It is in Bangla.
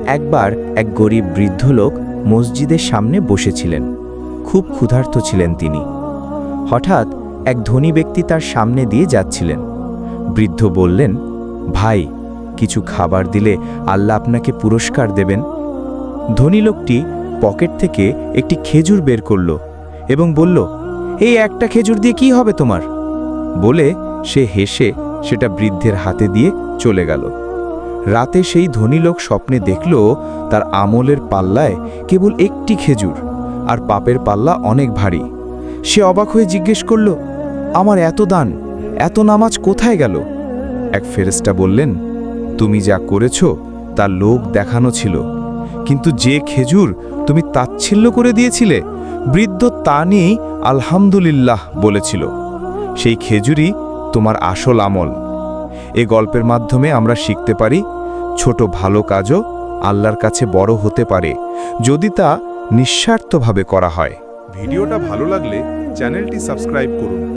একবার এক গরিব বৃদ্ধ লোক মসজিদের সামনে বসেছিলেন। খুব ক্ষুধার্ত ছিলেন তিনি। হঠাৎ এক ধনী ব্যক্তি তার সামনে দিয়ে যাচ্ছিলেন। বৃদ্ধ বললেন, ভাই, কিছু খাবার দিলে আল্লাহ আপনাকে পুরস্কার দেবেন। ধনী লোকটি পকেট থেকে একটি খেজুর বের করল এবং বলল, এই একটা খেজুর দিয়ে কি হবে তোমার? বলে সে হেসে সেটা বৃদ্ধের হাতে দিয়ে চলে গেল। রাতে সেই ধনী লোক স্বপ্নে দেখল তার আমলের পাল্লায় কেবল একটি খেজুর, আর পাপের পাল্লা অনেক ভারী। সে অবাক হয়ে জিজ্ঞেস করল, আমার এত দান, এত নামাজ কোথায় গেল? এক ফেরেশতা বললেন, তুমি যা করেছ তা লোক দেখানো ছিল, কিন্তু যে খেজুর তুমি তাচ্ছিল্য করে দিয়েছিলে, বৃদ্ধ তা নিয়েই আলহামদুলিল্লাহ বলেছিল। সেই খেজুরই তোমার আসল আমল। এ গল্পের মাধ্যমে আমরা শিখতে পারি, ছোট ভালো কাজও আল্লাহর কাছে বড় হতে পারে যদি তা নিঃস্বার্থভাবে করা হয়। ভিডিওটা ভালো লাগলে চ্যানেলটি সাবস্ক্রাইব করুন।